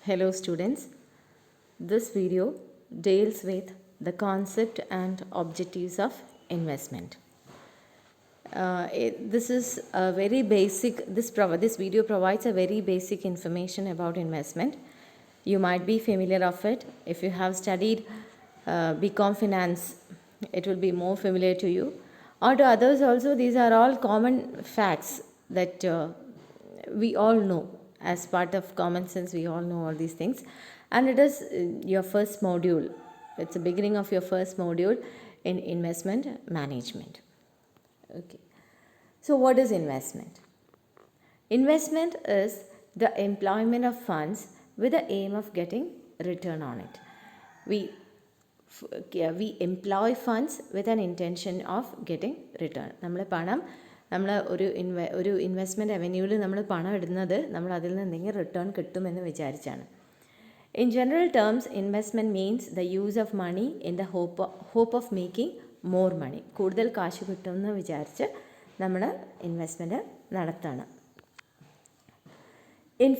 Hello students, this video deals with the concept and objectives of investment. This is a very basic, this video provides a very basic information about investment. You might be familiar of it. If you have studied BCom Finance, it will be more familiar to you. Or to others also, these are all common facts that we all know. As part of common sense, we all know all these things. And it is your first module. It's the beginning of your first module in investment management. Okay. So what is investment? Investment is the employment of funds with the aim of getting return on it. We employ funds with an intention of getting return. നമ്മൾ ഒരു investment റവന്യൂവിൽ നമ്മൾ പണം ഇടുന്നത് നമ്മൾ അതിൽ നിന്ന് എന്തെങ്കിലും return കിട്ടുമെന്ന് വിചാരിച്ചാണ്. In general terms, investment means the use of money in the hope of making more money. കൂടുതൽ കാശ് കിട്ടുമെന്ന് വിചാരിച്ച് നമ്മൾ ഇൻവെസ്റ്റ്മെൻറ്റ് നടത്താണ്. In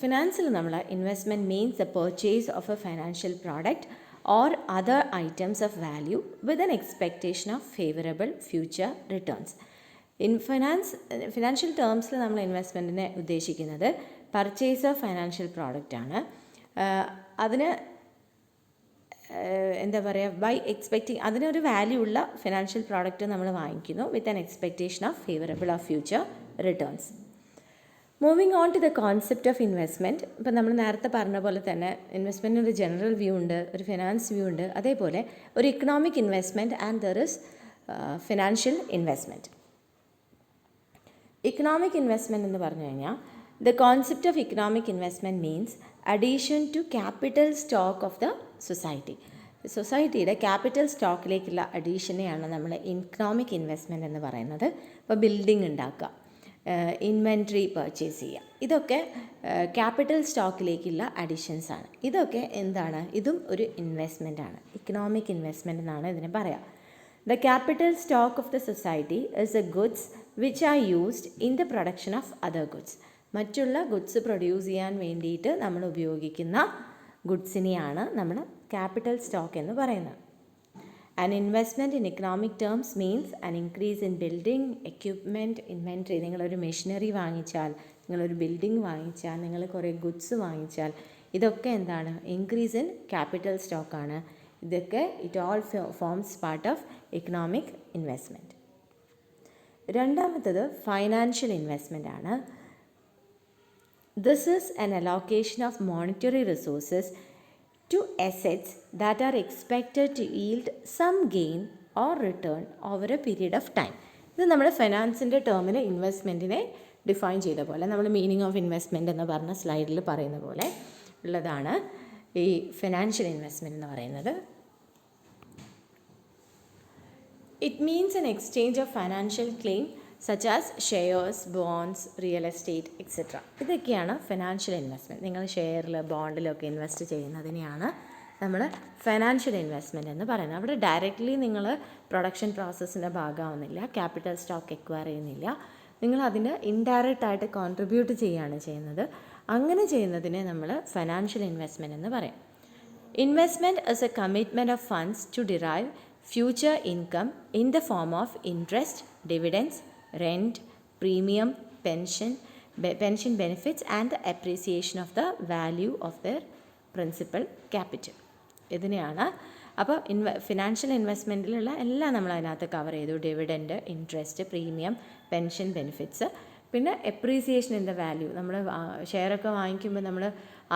ഫിനാൻസിൽ നമ്മൾ investment means the purchase of A financial product or other items of value with an expectation of favorable future returns. In financial ടേംസിൽ നമ്മൾ ഇൻവെസ്റ്റ്മെൻറ്റിനെ ഉദ്ദേശിക്കുന്നത് പർച്ചേസ് ഓഫ് ഫൈനാൻഷ്യൽ പ്രോഡക്റ്റ് ആണ്. അതിന് എന്താ പറയുക, ബൈ എക്സ്പെക്റ്റിംഗ് അതിനൊരു വാല്യൂ ഉള്ള ഫിനാൻഷ്യൽ പ്രോഡക്റ്റ് നമ്മൾ വാങ്ങിക്കുന്നു with an expectation of favourable of future returns. Moving on to the concept of investment. ഇപ്പം നമ്മൾ നേരത്തെ പറഞ്ഞ പോലെ തന്നെ ഇൻവെസ്റ്റ്മെൻറ്റിന് ഒരു ജനറൽ വ്യൂ ഉണ്ട്, ഒരു ഫിനാൻസ് വ്യൂ ഉണ്ട്, അതേപോലെ ഒരു economic investment and there is financial investment. Economic investment എന്ന് പറഞ്ഞു കഴിഞ്ഞാൽ the concept of economic investment means addition to capital stock of the society. സൊസൈറ്റിയുടെ ക്യാപിറ്റൽ സ്റ്റോക്കിലേക്കുള്ള അഡീഷനെയാണ് നമ്മൾ ഇക്കണോമിക് ഇൻവെസ്റ്റ്മെൻറ്റ് എന്ന് പറയുന്നത്. ഇപ്പോൾ ബിൽഡിംഗ് ഉണ്ടാക്കുക, ഇൻവെൻട്രി പർച്ചേസ് ചെയ്യുക, ഇതൊക്കെ ക്യാപിറ്റൽ സ്റ്റോക്കിലേക്കുള്ള അഡീഷൻസ് ആണ്. ഇതൊക്കെ എന്താണ്? ഇതും ഒരു ഇൻവെസ്റ്റ്മെൻ്റ് ആണ്. ഇക്കണോമിക് ഇൻവെസ്റ്റ്മെൻ്റ് എന്നാണ് ഇതിനെ പറയുക. The capital stock of the society is A goods which are used in the production of other goods. മറ്റുള്ള ഗുഡ്സ് പ്രൊഡ്യൂസ് ചെയ്യാൻ വേണ്ടിയിട്ട് നമ്മൾ ഉപയോഗിക്കുന്ന ഗുഡ്സിനെയാണ് നമ്മൾ ക്യാപിറ്റൽ സ്റ്റോക്ക് എന്ന് പറയുന്നത്. An investment in economic terms means an increase in building, equipment, inventory. നിങ്ങളൊരു machinery വാങ്ങിച്ചാൽ, നിങ്ങളൊരു ബിൽഡിംഗ് വാങ്ങിച്ചാൽ, നിങ്ങൾ കുറേ ഗുഡ്സ് വാങ്ങിച്ചാൽ, ഇതൊക്കെ എന്താണ്? ഇൻക്രീസ് ഇൻ ക്യാപിറ്റൽ സ്റ്റോക്കാണ്. ഇതൊക്കെ it all forms part of economic investment. രണ്ടാമത്തത് ഫൈനാൻഷ്യൽ ഇൻവെസ്റ്റ്മെൻ്റ് ആണ്. This is an allocation of monetary resources to assets that are expected to yield some gain or return over a period of time. ഇത് നമ്മൾ ഫിനാൻസിൻ്റെ ടേമിൽ ഇൻവെസ്റ്റ്മെൻറ്റിനെ define ചെയ്ത പോലെ, നമ്മൾ meaning of investment എന്ന് പറഞ്ഞ സ്ലൈഡിൽ പറയുന്ന പോലെ ഉള്ളതാണ് ഈ ഫിനാൻഷ്യൽ ഇൻവെസ്റ്റ്മെൻറ്റ് എന്ന് പറയുന്നത്. It means an exchange of financial claim such as shares, bonds, real estate, etc. ഇതൊക്കെയാണ് ഫിനാൻഷ്യൽ ഇൻവെസ്റ്റ്മെൻറ്റ്. നിങ്ങൾ ഷെയറിൽ, ബോണ്ടിലൊക്കെ ഇൻവെസ്റ്റ് ചെയ്യുന്നതിനെയാണ് നമ്മൾ ഫിനാൻഷ്യൽ ഇൻവെസ്റ്റ്മെൻറ്റ് എന്ന് പറയുന്നത്. അവിടെ ഡയറക്റ്റ്ലി നിങ്ങൾ പ്രൊഡക്ഷൻ പ്രോസസ്സിൻ്റെ ഭാഗമാവുന്നില്ല, ക്യാപിറ്റൽ സ്റ്റോക്ക് എക്വയർ ചെയ്യുന്നില്ല, നിങ്ങൾ അതിന് ഇൻഡയറക്റ്റ് ആയിട്ട് കോൺട്രിബ്യൂട്ട് ചെയ്യുകയാണ് ചെയ്യുന്നത്. അങ്ങനെ ചെയ്യുന്നതിനെ നമ്മൾ ഫിനാൻഷ്യൽ ഇൻവെസ്റ്റ്മെൻറ്റ് എന്ന് പറയും. Investment is a commitment of funds to derive future income in the form of interest, dividends, rent, premium, pension benefits and the appreciation of the value of their principal capital. ഇതിനെയാണ് അപ്പോൾ financial ഇൻവെസ്റ്റ്മെൻറ്റിലുള്ള എല്ലാം നമ്മൾ അതിനകത്ത് cover ചെയ്തു. Dividend, interest, premium, pension benefits, പിന്നെ appreciation in the value. നമ്മൾ ഷെയറൊക്കെ വാങ്ങിക്കുമ്പോൾ നമ്മൾ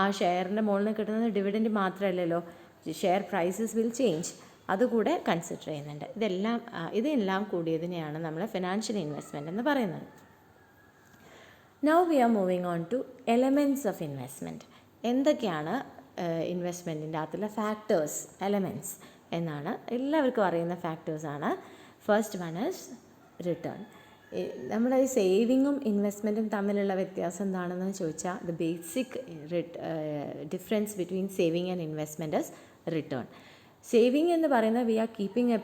ആ ഷെയറിൻ്റെ മുകളിൽ നിന്ന് കിട്ടുന്നത് ഡിവിഡൻഡ് മാത്രമല്ലല്ലോ, ഷെയർ പ്രൈസസ് വിൽ ചേഞ്ച്, അതുകൂടെ കൺസിഡർ ചെയ്യുന്നുണ്ട്. ഇതെല്ലാം കൂടിയതിനെയാണ് നമ്മൾ ഫിനാൻഷ്യൽ ഇൻവെസ്റ്റ്മെൻറ്റ് എന്ന് പറയുന്നത്. Now we are moving on to elements of investment. എന്തൊക്കെയാണ് ഇൻവെസ്റ്റ്മെൻറ്റിൻ്റെ അകത്തുള്ള ഫാക്ടേഴ്സ്, എലമെൻറ്റ്സ് എന്നാണ് എല്ലാവർക്കും അറിയുന്ന ഫാക്ടേഴ്സാണ്. First one is return. നമ്മുടെ ഈ സേവിങ്ങും ഇൻവെസ്റ്റ്മെൻറ്റും തമ്മിലുള്ള വ്യത്യാസം എന്താണെന്ന് ചോദിച്ചാൽ the basic difference between saving and investment is return. Saving എന്ന് പറയുന്നത് we are keeping a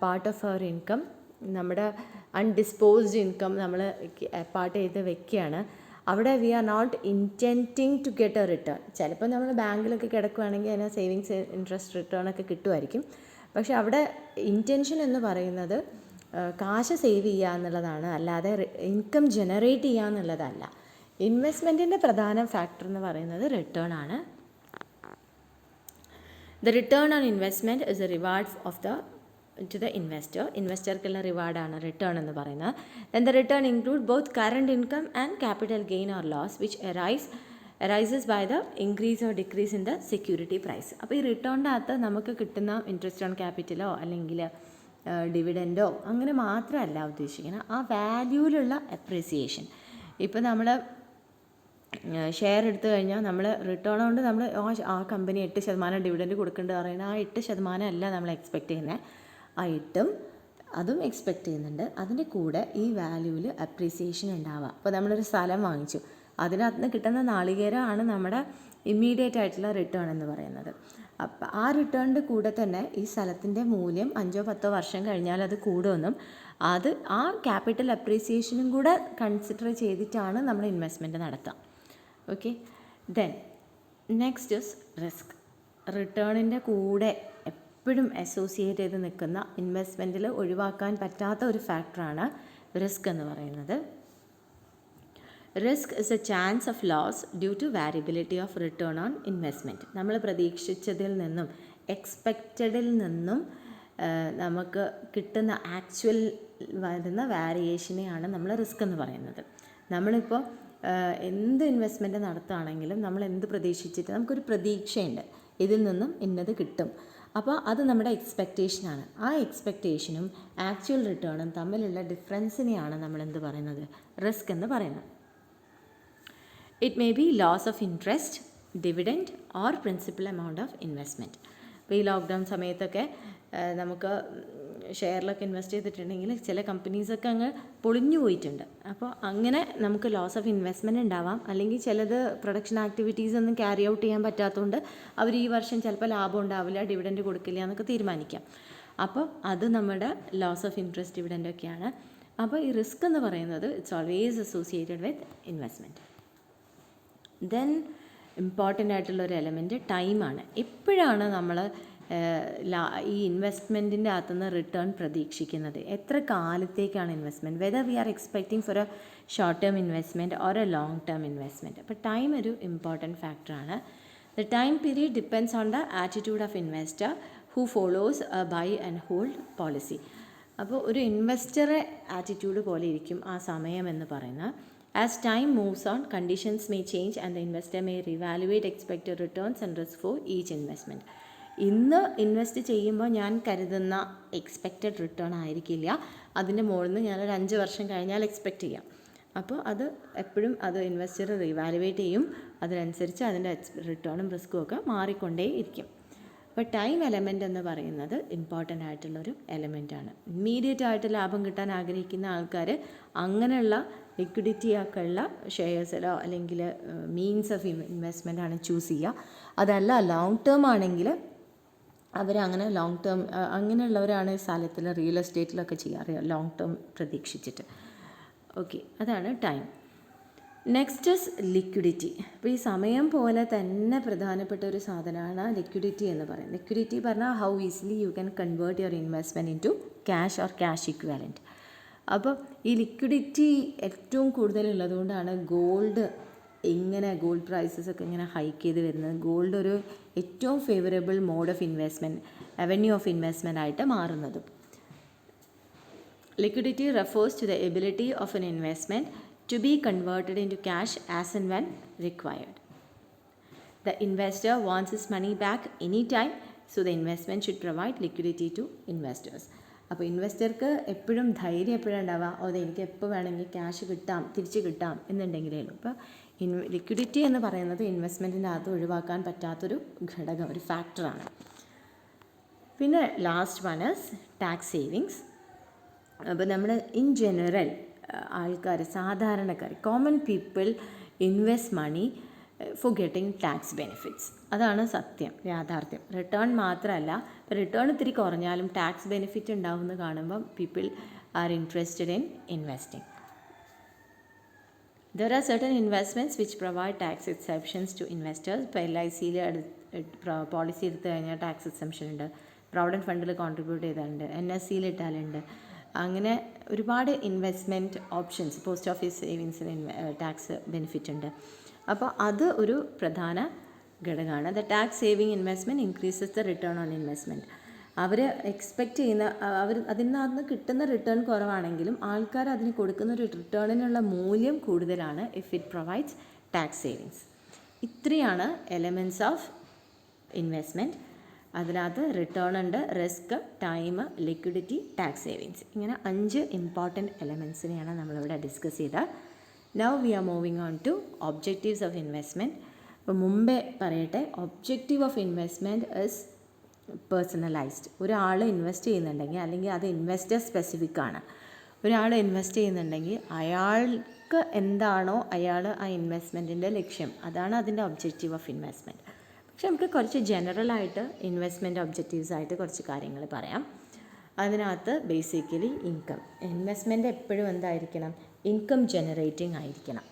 part of our income, നമ്മുടെ അൺഡിസ്പോസ്ഡ് ഇൻകം നമ്മൾ പാർട്ട് ചെയ്ത് വെക്കുകയാണ്. അവിടെ we are not intending to get a return. ചിലപ്പോൾ നമ്മൾ ബാങ്കിലൊക്കെ കിടക്കുകയാണെങ്കിൽ അതിന് സേവിങ്സ് ഇൻട്രസ്റ്റ് റിട്ടേൺ ഒക്കെ കിട്ടുമായിരിക്കും. പക്ഷെ അവിടെ ഇൻറ്റൻഷൻ എന്ന് പറയുന്നത് കാശ് സേവ് ചെയ്യുക എന്നുള്ളതാണ്, അല്ലാതെ ഇൻകം ജനറേറ്റ് ചെയ്യുക എന്നുള്ളതല്ല. ഇൻവെസ്റ്റ്മെൻറ്റിൻ്റെ പ്രധാന ഫാക്ടർ എന്ന് പറയുന്നത് റിട്ടേൺ ആണ്. The return on investment is a reward of the to the investor. ഇൻവെസ്റ്റർക്കുള്ള റിവാർഡാണ് റിട്ടേൺ എന്ന് പറയുന്നത്. Then the return include both current income and capital gain or loss which arises by the increase or decrease in the security price. അപ്പോൾ ഈ റിട്ടേണിൻ്റെ അകത്ത് നമുക്ക് കിട്ടുന്ന interest on ക്യാപിറ്റലോ അല്ലെങ്കിൽ ഡിവിഡൻഡോ അങ്ങനെ മാത്രമല്ല ഉദ്ദേശിക്കുന്നത്, ആ വാല്യൂവിലുള്ള അപ്രീസിയേഷൻ. ഇപ്പോൾ നമ്മൾ ഷെയർ എടുത്തു കഴിഞ്ഞാൽ നമ്മൾ റിട്ടേൺ കൊണ്ട് നമ്മൾ ആ കമ്പനി 8% ഡിവിഡൻഡ് കൊടുക്കേണ്ടത് പറയുന്നത് ആ 8% അല്ല നമ്മൾ എക്സ്പെക്റ്റ് ചെയ്യുന്നത്. ആ 8 അതും എക്സ്പെക്റ്റ് ചെയ്യുന്നുണ്ട്. അതിൻ്റെ കൂടെ ഈ വാല്യൂവിൽ അപ്രീസിയേഷൻ ഉണ്ടാവുക. അപ്പോൾ നമ്മളൊരു സ്ഥലം വാങ്ങിച്ചു, അതിനകത്ത് നിന്ന് കിട്ടുന്ന നാളികേരമാണ് നമ്മുടെ ഇമ്മീഡിയറ്റ് ആയിട്ടുള്ള റിട്ടേൺ എന്ന് പറയുന്നത്. അപ്പം ആ റിട്ടേണിൻ്റെ കൂടെ തന്നെ ഈ സ്ഥലത്തിൻ്റെ മൂല്യം 5-10 വർഷം കഴിഞ്ഞാൽ അത് കൂടുമെന്നും അത് ആ ക്യാപിറ്റൽ അപ്രീസിയേഷനും കൂടെ കൺസിഡർ ചെയ്തിട്ടാണ് നമ്മൾ ഇൻവെസ്റ്റ്മെൻറ്റ് നടത്തുക. Okay, then next is risk. റിട്ടേണിൻ്റെ കൂടെ എപ്പോഴും അസോസിയേറ്റ് ചെയ്ത് നിൽക്കുന്ന ഇൻവെസ്റ്റ്മെൻറ്റിൽ ഒഴിവാക്കാൻ പറ്റാത്ത ഒരു ഫാക്ടറാണ് റിസ്ക് എന്ന് പറയുന്നത്. Risk is a chance of loss due to variability of return on investment. നമ്മൾ പ്രതീക്ഷിച്ചതിൽ നിന്നും എക്സ്പെക്റ്റഡിൽ നിന്നും നമുക്ക് കിട്ടുന്ന ആക്ച്വൽ വരുന്ന വാരിയേഷനെയാണ് നമ്മൾ റിസ്ക് എന്ന് പറയുന്നത്. നമ്മളിപ്പോൾ എന്ത് ഇൻവെസ്റ്റ്മെൻറ്റ് നടത്തുകയാണെങ്കിലും നമ്മൾ എന്ത് പ്രതീക്ഷിച്ചിട്ട് നമുക്കൊരു പ്രതീക്ഷയുണ്ട്, ഇതിൽ നിന്നും ഇന്നത് കിട്ടും. അപ്പോൾ അത് നമ്മുടെ എക്സ്പെക്റ്റേഷനാണ്. ആ എക്സ്പെക്റ്റേഷനും ആക്ച്വൽ റിട്ടേണും തമ്മിലുള്ള ഡിഫറൻസിനെയാണ് നമ്മൾ എന്ത് പറയുന്നത്, റിസ്ക് എന്ന് പറയുന്നത്. It may be loss of interest, dividend or principal amount of investment. ഇപ്പോൾ ഈ ലോക്ക്ഡൗൺ സമയത്തൊക്കെ നമുക്ക് ഷെയറിലൊക്കെ ഇൻവെസ്റ്റ് ചെയ്തിട്ടുണ്ടെങ്കിൽ ചില കമ്പനീസൊക്കെ അങ്ങ് പൊളിഞ്ഞു പോയിട്ടുണ്ട്. അപ്പോൾ അങ്ങനെ നമുക്ക് ലോസ് ഓഫ് ഇൻവെസ്റ്റ്മെൻറ്റ് ഉണ്ടാവാം. അല്ലെങ്കിൽ ചിലത് പ്രൊഡക്ഷൻ ആക്ടിവിറ്റീസ് ഒന്നും ക്യാരി ഔട്ട് ചെയ്യാൻ പറ്റാത്തതുകൊണ്ട് അവർ ഈ വർഷം ചിലപ്പോൾ ലാഭം ഉണ്ടാവില്ല, ഡിവിഡൻഡ് കൊടുക്കില്ല എന്നൊക്കെ തീരുമാനിക്കാം. അപ്പോൾ അത് നമ്മുടെ ലോസ് ഓഫ് ഇൻട്രസ്റ്റ്, ഡിവിഡൻഡൊക്കെയാണ്. അപ്പോൾ ഈ റിസ്ക് എന്ന് പറയുന്നത് it's always associated with investment. Then important ആയിട്ടുള്ളൊരു എലമെൻറ്റ് ടൈമാണ്. എപ്പോഴാണ് നമ്മൾ ഈ ഇൻവെസ്റ്റ്മെൻറ്റിൻ്റെ അകത്തുനിന്ന് റിട്ടേൺ പ്രതീക്ഷിക്കുന്നത്, എത്ര കാലത്തേക്കാണ് investment, whether we are expecting for a short term investment or a long term investment. അപ്പോൾ ടൈം ഒരു ഇമ്പോർട്ടൻറ്റ് ഫാക്ടറാണ്. The time period depends on the attitude of investor who follows a buy and hold policy. അപ്പോൾ ഒരു ഇൻവെസ്റ്ററെ attitude പോലെ ഇരിക്കും ആ സമയം എന്ന് പറയുന്നത്. As time moves on, conditions may change and the investor may reevaluate expected returns and risk for each investment. ഇന്ന് invest ചെയ്യുമ്പോൾ ഞാൻ കരുതുന്ന എക്സ്പെക്റ്റഡ് റിട്ടേൺ ആയിരിക്കില്ല, അതിൻ്റെ മുകളിൽ നിന്ന് ഞാനൊരു 5 വർഷം കഴിഞ്ഞാൽ എക്സ്പെക്റ്റ് ചെയ്യാം. അപ്പോൾ അത് എപ്പോഴും അത് ഇൻവെസ്റ്റർ റിവാലുവേറ്റ് ചെയ്യും, അതിനനുസരിച്ച് അതിൻ്റെ റിട്ടേണും റിസ്ക്കും ഒക്കെ മാറിക്കൊണ്ടേ ഇരിക്കും. അപ്പോൾ ടൈം എലമെൻ്റ് എന്ന് പറയുന്നത് ഇമ്പോർട്ടൻ്റ് ആയിട്ടുള്ളൊരു എലമെൻറ്റാണ്. ഇമ്മീഡിയറ്റ് ആയിട്ട് ലാഭം കിട്ടാൻ ആഗ്രഹിക്കുന്ന ആൾക്കാർ അങ്ങനെയുള്ള ലിക്വിഡിറ്റി ഒക്കെ ഉള്ള ഷെയർസിലോ അല്ലെങ്കിൽ മീൻസ് ഓഫ് ഇൻവെസ്റ്റ്മെൻ്റ് ആണ് ചൂസ് ചെയ്യുക. അതല്ല ലോങ് ടേം ആണെങ്കിൽ അവരങ്ങനെ ലോങ് ടേം അങ്ങനെയുള്ളവരാണ് സ്ഥലത്തിൽ റിയൽ എസ്റ്റേറ്റിലൊക്കെ ചെയ്യാറ്, ലോങ് ടേം പ്രതീക്ഷിച്ചിട്ട്. ഓക്കെ, അതാണ് ടൈം. Next is liquidity. അപ്പോൾ ഈ സമയം പോലെ തന്നെ പ്രധാനപ്പെട്ട ഒരു സാധനമാണ് ലിക്വിഡിറ്റി എന്ന് പറയുന്നത്. ലിക്വിഡിറ്റി പറഞ്ഞാൽ how easily you can convert your investment into cash or cash equivalent. അപ്പോൾ ഈ ലിക്വിഡിറ്റി ഏറ്റവും കൂടുതലുള്ളതുകൊണ്ടാണ് ഗോൾഡ് പ്രൈസസ് ഒക്കെ ഇങ്ങനെ ഹൈക്ക് ചെയ്ത് വരുന്നത്. ഗോൾഡ് ഒരു ഏറ്റവും favourable mode of investment, avenue of investment ആയിട്ട് മാറുന്നതും. Liquidity refers to the ability of an investment to be converted into cash as and when required. The investor wants his money back anytime, so the investment should provide liquidity to investors. അപ്പോൾ ഇൻവെസ്റ്റർക്ക് എപ്പോഴും ധൈര്യം എപ്പോഴാണ് ഉണ്ടാവുക, അത് എനിക്ക് എപ്പോൾ വേണമെങ്കിൽ cash കിട്ടാം, തിരിച്ച് കിട്ടാം എന്നുണ്ടെങ്കിലേ ഉള്ളൂ. അപ്പോൾ ലിക്വിഡിറ്റി എന്ന് പറയുന്നത് ഇൻവെസ്റ്റ്മെൻറ്റിൻ്റെ അകത്ത് ഒഴിവാക്കാൻ പറ്റാത്തൊരു ഘടകം, ഒരു ഫാക്ടറാണ്. പിന്നെ last one is tax savings. അപ്പോൾ നമ്മൾ ഇൻ ജനറൽ ആൾക്കാർ, സാധാരണക്കാർ, common people invest money for getting tax benefits. അതാണ് സത്യം, യാഥാർത്ഥ്യം. റിട്ടേൺ മാത്രമല്ല, റിട്ടേൺ ഇത്തിരി കുറഞ്ഞാലും ടാക്സ് ബെനിഫിറ്റ് ഉണ്ടാവുമെന്ന് കാണുമ്പം people are interested in investing. There are certain investments which provide tax exceptions to investors. ഇപ്പോൾ LICയിൽ പോളിസി എടുത്തു കഴിഞ്ഞാൽ ടാക്സ് എക്സംഷൻ ഉണ്ട്, പ്രൊവിഡൻറ്റ് ഫണ്ടിൽ കോൺട്രിബ്യൂട്ട് ചെയ്താലുണ്ട്, NSCയിൽ ഇട്ടാലുണ്ട്. അങ്ങനെ ഒരുപാട് ഇൻവെസ്റ്റ്മെൻറ്റ് ഓപ്ഷൻസ്, പോസ്റ്റ് ഓഫീസ് സേവിങ്സിന് ടാക്സ് ബെനിഫിറ്റ് ഉണ്ട്. അപ്പോൾ അത് ഒരു പ്രധാന ഘടകമാണ്. The tax saving investment increases the return on investment. അവർ എക്സ്പെക്റ്റ് ചെയ്യുന്ന അതിനകത്ത് കിട്ടുന്ന റിട്ടേൺ കുറവാണെങ്കിലും ആൾക്കാർ അതിന് കൊടുക്കുന്ന ഒരു റിട്ടേണിനുള്ള മൂല്യം കൂടുതലാണ് if it provides tax savings. ഇത്രയാണ് എലമെൻറ്റ്സ് ഓഫ് ഇൻവെസ്റ്റ്മെൻറ്റ്. അതിനകത്ത് റിട്ടേൺ ഉണ്ട്, risk, time, liquidity, tax savings. ഇങ്ങനെ 5 ഇമ്പോർട്ടൻറ്റ് എലമെൻറ്റ്സിനെയാണ് നമ്മളിവിടെ ഡിസ്കസ് ചെയ്തത്. Now we are moving on to objectives of investment. അപ്പോൾ മുമ്പേ പറയട്ടെ, objective of investment is personalised. ഒരാൾ ഇൻവെസ്റ്റ് ചെയ്യുന്നുണ്ടെങ്കിൽ, അല്ലെങ്കിൽ അത് ഇൻവെസ്റ്റർ സ്പെസിഫിക് ആണ്. ഒരാൾ ഇൻവെസ്റ്റ് ചെയ്യുന്നുണ്ടെങ്കിൽ അയാൾക്ക് എന്താണോ അയാൾ ആ ഇൻവെസ്റ്റ്മെൻറ്റിൻ്റെ ലക്ഷ്യം, അതാണ് അതിൻ്റെ ഒബ്ജക്റ്റീവ് ഓഫ് ഇൻവെസ്റ്റ്മെൻറ്റ്. പക്ഷെ നമുക്ക് കുറച്ച് ജനറലായിട്ട് ഇൻവെസ്റ്റ്മെൻറ്റ് ഒബ്ജക്റ്റീവ്സ് ആയിട്ട് കുറച്ച് കാര്യങ്ങൾ പറയാം. അതിനകത്ത് ബേസിക്കലി ഇൻകം. ഇൻവെസ്റ്റ്മെൻറ്റ് എപ്പോഴും എന്തായിരിക്കണം? ഇൻകം ജനറേറ്റിംഗ് ആയിരിക്കണം.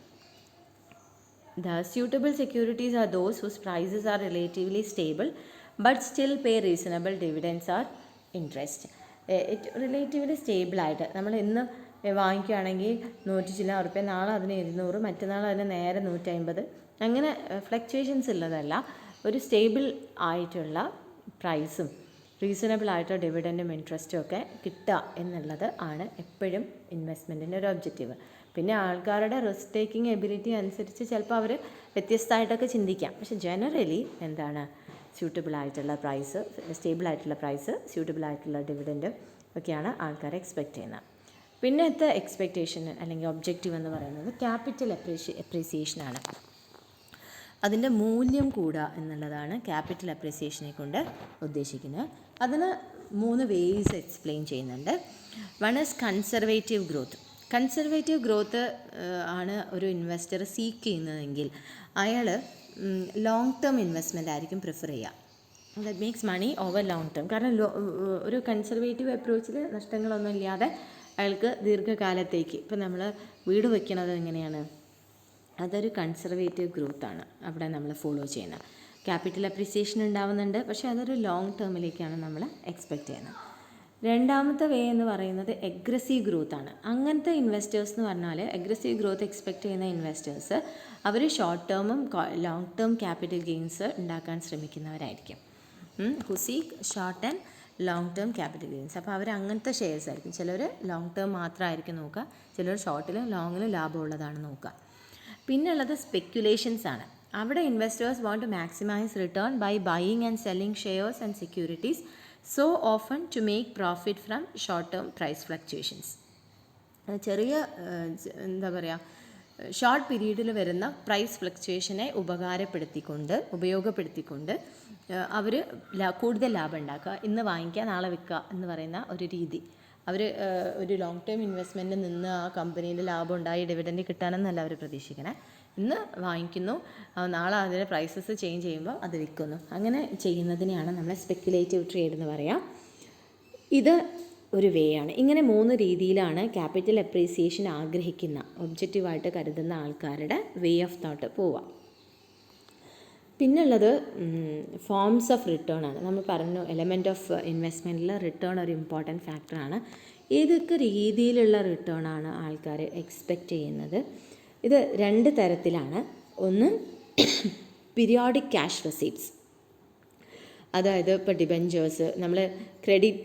The suitable securities are those whose prices are relatively stable but still pay reasonable dividends or interest. Relatively സ്റ്റേബിളായിട്ട് നമ്മൾ ഇന്ന് വാങ്ങിക്കുകയാണെങ്കിൽ 100 ചില ഉറുപ്പ്യ, നാളെ അതിന് 200, മറ്റന്നാൾ അതിന് നേരെ 150, അങ്ങനെ ഫ്ലക്ച്വേഷൻസ് ഉള്ളതല്ല. ഒരു സ്റ്റേബിൾ ആയിട്ടുള്ള പ്രൈസും റീസണബിൾ ആയിട്ടുള്ള ഡിവിഡൻറ്റും ഇൻട്രസ്റ്റും ഒക്കെ കിട്ടുക എന്നുള്ളത് ആണ് എപ്പോഴും ഇൻവെസ്റ്റ്മെൻറ്റിൻ്റെ ഒരു ഒബ്ജക്റ്റീവ്. പിന്നെ ആൾക്കാരുടെ റിസ്ക് ടേക്കിംഗ് എബിലിറ്റി അനുസരിച്ച് ചിലപ്പോൾ അവർ വ്യത്യസ്തമായിട്ടൊക്കെ ചിന്തിക്കാം. പക്ഷെ ജനറലി എന്താണ്? സ്യൂട്ടബിൾ ആയിട്ടുള്ള പ്രൈസ്, സ്റ്റേബിൾ ആയിട്ടുള്ള പ്രൈസ്, സ്യൂട്ടബിൾ ആയിട്ടുള്ള ഡിവിഡൻറ്റ് ഒക്കെയാണ് ആൾക്കാർ എക്സ്പെക്റ്റ് ചെയ്യുന്നത്. പിന്നത്തെ എക്സ്പെക്റ്റേഷൻ അല്ലെങ്കിൽ ഒബ്ജക്റ്റീവ് എന്ന് പറയുന്നത് ക്യാപിറ്റൽ അപ്രീസിയേഷനാണ്. അതിൻ്റെ മൂല്യം കൂടുക എന്നുള്ളതാണ് ക്യാപിറ്റൽ അപ്രീസിയേഷനെ കൊണ്ട് ഉദ്ദേശിക്കുന്നത്. അതിന് 3 വേയ്സ് എക്സ്പ്ലെയിൻ ചെയ്യുന്നുണ്ട്. One is conservative growth. Conservative growth ആണ് ഒരു ഇൻവെസ്റ്റർ സീക്ക് ചെയ്യുന്നതെങ്കിൽ അയാൾ ലോങ് ടേം ഇൻവെസ്റ്റ്മെൻ്റ് ആയിരിക്കും പ്രിഫർ ചെയ്യുക. That makes money over long term. കാരണം ഒരു കൺസർവേറ്റീവ് അപ്രോച്ചിൽ നഷ്ടങ്ങളൊന്നും ഇല്ലാതെ അയാൾക്ക് ദീർഘകാലത്തേക്ക്, ഇപ്പം നമ്മൾ വീട് വയ്ക്കണത് എങ്ങനെയാണ്? അതൊരു കൺസർവേറ്റീവ് ഗ്രോത്താണ് അവിടെ നമ്മൾ ഫോളോ ചെയ്യുന്നത്. ക്യാപിറ്റൽ അപ്രീസിയേഷൻ ഉണ്ടാവുന്നുണ്ട്, പക്ഷേ അതൊരു ലോങ് ടേമിലേക്കാണ് നമ്മൾ എക്സ്പെക്റ്റ് ചെയ്യുന്നത്. രണ്ടാമത്തെ വേ എന്ന് പറയുന്നത് എഗ്രസീവ് ഗ്രോത്ത് ആണ്. അങ്ങനത്തെ ഇൻവെസ്റ്റേഴ്സ് എന്ന് പറഞ്ഞാൽ, എഗ്രസീവ് ഗ്രോത്ത് എക്സ്പെക്റ്റ് ചെയ്യുന്ന ഇൻവെസ്റ്റേഴ്സ് അവർ ഷോർട്ട് ടേമും ലോങ് ടേം ക്യാപിറ്റൽ ഗെയിൻസ് ഉണ്ടാക്കാൻ ശ്രമിക്കുന്നവരായിരിക്കും. Who seek short and long term capital gains. അപ്പോൾ അവർ അങ്ങനത്തെ ഷെയർസ് ആയിരിക്കും. ചിലർ ലോങ് ടേം മാത്രമായിരിക്കും നോക്കുക, ചിലർ ഷോർട്ടിലും ലോങ്ങിലും ലാഭമുള്ളതാണ് നോക്കുക. പിന്നുള്ളത് സ്പെക്യുലേഷൻസ് ആണ്. അവിടെ investors want to maximise return by buying and selling shares and securities so often to make profit from short term price fluctuations. ചെറിയ എന്താ പറയുക, ഷോർട്ട് പീരീഡിൽ വരുന്ന പ്രൈസ് ഫ്ലക്ച്വേഷനെ ഉപയോഗപ്പെടുത്തിക്കൊണ്ട് അവർ കൂടുതൽ ലാഭം ഉണ്ടാക്കുക. ഇന്ന് വാങ്ങിക്കുക നാളെ വിൽക്കുക എന്ന് പറയുന്ന ഒരു രീതി. അവർ ഒരു ലോങ് ടേം ഇൻവെസ്റ്റ്മെൻറ്റ് നിന്ന് ആ കമ്പനിയിൽ ലാഭം ഉണ്ടായി ഡിവിഡൻഡ് കിട്ടാനെന്നല്ല അവർ പ്രതീക്ഷിക്കണേ. ഇന്ന് വാങ്ങിക്കുന്നു, നാളെ അതിൻ്റെ പ്രൈസസ് ചേഞ്ച് ചെയ്യുമ്പോൾ അത് വിൽക്കുന്നു. അങ്ങനെ ചെയ്യുന്നതിനെയാണ് നമ്മൾ സ്പെക്കുലേറ്റീവ് ട്രേഡ് എന്ന് പറയാം. ഇത് ഒരു വേ ആണ്. ഇങ്ങനെ 3 രീതിയിലാണ് ക്യാപിറ്റൽ അപ്രീസിയേഷൻ ആഗ്രഹിക്കുന്ന, ഒബ്ജക്റ്റീവായിട്ട് കരുതുന്ന ആൾക്കാരുടെ വേ ഓഫ് തോട്ട് പോവുക. പിന്നുള്ളത് ഫോംസ് ഓഫ് റിട്ടേൺ ആണ്. നമ്മൾ പറഞ്ഞു എലമെൻറ്റ് ഓഫ് ഇൻവെസ്റ്റ്മെൻറ്റിൽ റിട്ടേൺ ഒരു ഇമ്പോർട്ടൻറ്റ് ഫാക്ടറാണ്. ഏതൊക്കെ രീതിയിലുള്ള റിട്ടേൺ ആണ് ആൾക്കാർ എക്സ്പെക്റ്റ് ചെയ്യുന്നത്? ഇത് 2 തരത്തിലാണ്. ഒന്ന് പീരിയോഡിക് ക്യാഷ് റെസീപ്റ്റ്സ്, അതായത് ഇപ്പോൾ ഡിബെഞ്ചേഴ്സ്, നമ്മൾ ക്രെഡിറ്റ്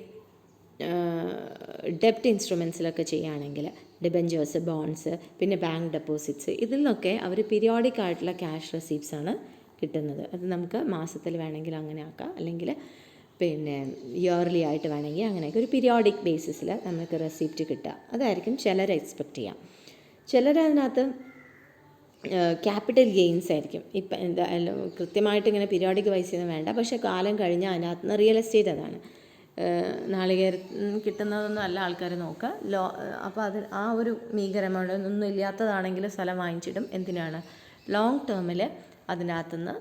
ഡെപ്റ്റ് ഇൻസ്ട്രുമെൻസിലൊക്കെ ചെയ്യുകയാണെങ്കിൽ ഡിബെഞ്ചേഴ്സ്, ബോൺസ്, പിന്നെ ബാങ്ക് ഡെപ്പോസിറ്റ്സ്, ഇതിൽ നിന്നൊക്കെ അവർ പീരിയോഡിക് ആയിട്ടുള്ള ക്യാഷ് റെസീപ്റ്റ്സ് ആണ് കിട്ടുന്നത്. അത് നമുക്ക് മാസത്തിൽ വേണമെങ്കിൽ അങ്ങനെ ആക്കാം, അല്ലെങ്കിൽ പിന്നെ ഇയർലി ആയിട്ട് വേണമെങ്കിൽ അങ്ങനെയൊക്കെ ഒരു പീരിയോഡിക് ബേസിസിൽ നമുക്ക് റെസിപ്റ്റ് കിട്ടുക. അതായിരിക്കും ചിലർ എക്സ്പെക്റ്റ് ചെയ്യാം. ചിലർ അതിനകത്ത് ക്യാപിറ്റൽ ഗെയിൻസ് ആയിരിക്കും. ഇപ്പം എന്താ കൃത്യമായിട്ട് ഇങ്ങനെ പീരിയോഡിക് വൈസ് ഒന്നും വേണ്ട, പക്ഷേ കാലം കഴിഞ്ഞാൽ അതിനകത്ത് നിന്ന് റിയൽ എസ്റ്റേറ്റ് അതാണ് നാളികേരം കിട്ടുന്നതൊന്നും അല്ല ആൾക്കാർ നോക്കുക. അപ്പോൾ അത് ആ ഒരു മീഗർ എമൗണ്ട് ഒന്നും ഇല്ലാത്തതാണെങ്കിൽ സ്ഥലം വാങ്ങിച്ചിടും. എന്തിനാണ്? ലോങ് ടേമിൽ അതിനകത്തുനിന്ന്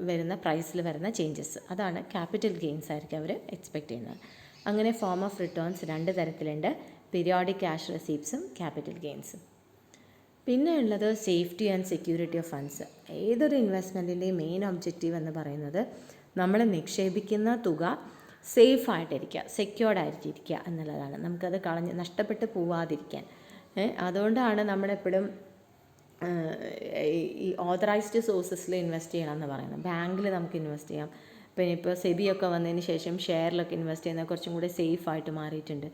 വരുന്ന പ്രൈസിൽ വരുന്ന ചേഞ്ചസ്, അതാണ് ക്യാപിറ്റൽ ഗെയിൻസ് ആയിരിക്കും അവർ എക്സ്പെക്റ്റ് ചെയ്യുന്നത്. അങ്ങനെ ഫോം ഓഫ് റിട്ടേൺസ് 2 തരത്തിലുണ്ട്, പീരിയോഡിക് ക്യാഷ് റെസീപ്റ്റ്സും ക്യാപിറ്റൽ ഗെയിൻസും. പിന്നെ ഉള്ളത് safety and security of funds. ഏതൊരു ഇൻവെസ്റ്റ്മെൻറ്റിൻ്റെയും മെയിൻ ഒബ്ജക്റ്റീവ് എന്ന് പറയുന്നത് നമ്മൾ നിക്ഷേപിക്കുന്ന തുക സേഫായിട്ടിരിക്കുക, സെക്യൂർഡ് ആയിട്ടിരിക്കുക എന്നുള്ളതാണ്. നമുക്കത് നഷ്ടപ്പെട്ട് പോവാതിരിക്കാൻ. അതുകൊണ്ടാണ് നമ്മളെപ്പോഴും ഈ ഓതറൈസ്ഡ് സോഴ്സസിൽ ഇൻവെസ്റ്റ് ചെയ്യണമെന്ന് പറയുന്നത്. ബാങ്കിൽ നമുക്ക് ഇൻവെസ്റ്റ് ചെയ്യാം. പിന്നെ ഇപ്പോൾ സെബിയൊക്കെ വന്നതിന് ശേഷം ഷെയറിലൊക്കെ ഇൻവെസ്റ്റ് ചെയ്യുന്നത് കുറച്ചും കൂടി സേഫായിട്ട് മാറിയിട്ടുണ്ട്.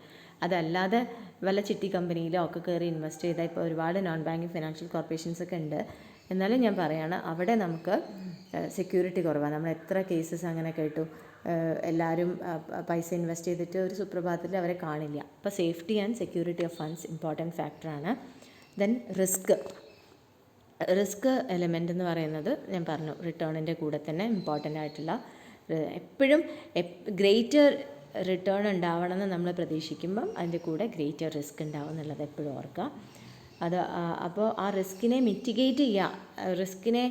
അതല്ലാതെ വല്ല ചിട്ടി കമ്പനിയിലോ ഒക്കെ കയറി ഇൻവെസ്റ്റ് ചെയ്താൽ ഇപ്പോൾ ഒരുപാട് നോൺ ബാങ്കിങ് ഫിനാൻഷ്യൽ കോർപ്പറേഷൻസ് ഒക്കെ ഉണ്ട്. എന്നാലും ഞാൻ പറയുകയാണ്, അവിടെ നമുക്ക് സെക്യൂരിറ്റി കുറവാണ്. നമ്മൾ എത്ര കേസസ് അങ്ങനെ കേട്ടു, എല്ലാവരും പൈസ ഇൻവെസ്റ്റ് ചെയ്തിട്ട് ഒരു സുപ്രഭാതത്തിൽ അവരെ കാണില്ല. അപ്പോൾ safety and security of funds important ഫാക്ടറാണ്. ദെൻ റിസ്ക് എലമെൻ്റ് എന്ന് പറയുന്നത് ഞാൻ പറഞ്ഞു, റിട്ടേണിൻ്റെ കൂടെ തന്നെ ഇമ്പോർട്ടൻ്റ് ആയിട്ടുള്ള, എപ്പോഴും ഗ്രേറ്റർ റിട്ടേൺ ഉണ്ടാവണമെന്ന് നമ്മൾ പ്രതീക്ഷിക്കുമ്പം അതിൻ്റെ കൂടെ ഗ്രേറ്റർ റിസ്ക് ഉണ്ടാവും എന്നുള്ളത് എപ്പോഴും ഓർക്കുക. അപ്പോൾ ആ റിസ്കിനെ മിറ്റിഗേറ്റ് ചെയ്യുക, റിസ്കിനെ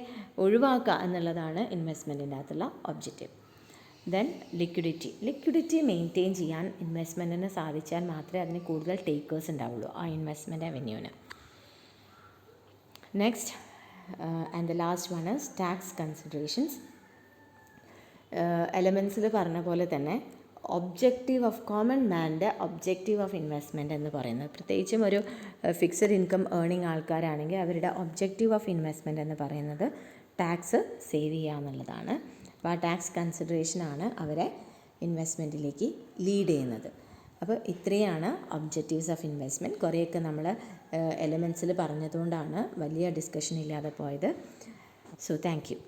ഒഴിവാക്കുക എന്നുള്ളതാണ് ഇൻവെസ്റ്റ്മെൻറ്റിൻ്റെ അകത്തുള്ള ഒബ്ജക്റ്റീവ്. ദെൻ ലിക്വിഡിറ്റി മെയിൻറ്റെയിൻ ചെയ്യാൻ ഇൻവെസ്റ്റ്മെൻറ്റിന് സാധിച്ചാൽ മാത്രമേ അതിന് കൂടുതൽ ടേക്കേഴ്സ് ഉണ്ടാവുള്ളൂ ആ ഇൻവെസ്റ്റ്മെൻറ്റ് അവന്യൂവിന്. Next and the last one is tax considerations. എലമെൻസിൽ പറഞ്ഞ പോലെ തന്നെ ഒബ്ജക്റ്റീവ് ഓഫ് കോമൺ മാൻ്റെ ഒബ്ജക്റ്റീവ് ഓഫ് ഇൻവെസ്റ്റ്മെൻറ്റ് എന്ന് പറയുന്നത്, പ്രത്യേകിച്ചും ഒരു ഫിക്സഡ് ഇൻകം ഏർണിംഗ് ആൾക്കാരാണെങ്കിൽ അവരുടെ ഒബ്ജക്റ്റീവ് ഓഫ് ഇൻവെസ്റ്റ്മെൻറ്റ് എന്ന് പറയുന്നത് ടാക്സ് സേവ് ചെയ്യുക എന്നുള്ളതാണ്. അപ്പോൾ ആ ടാക്സ് കൺസിഡറേഷനാണ് അവരെ ഇൻവെസ്റ്റ്മെൻറ്റിലേക്ക് ലീഡ് ചെയ്യുന്നത്. അപ്പോൾ ഇത്രയാണ് ഒബ്ജക്റ്റീവ്സ് ഓഫ് ഇൻവെസ്റ്റ്മെൻറ്റ്. കുറേയൊക്കെ നമ്മൾ എലമെൻസിൽ പറഞ്ഞതുകൊണ്ടാണ് വലിയ ഡിസ്കഷൻ ഇല്ലാതെ പോയത്. So thank you.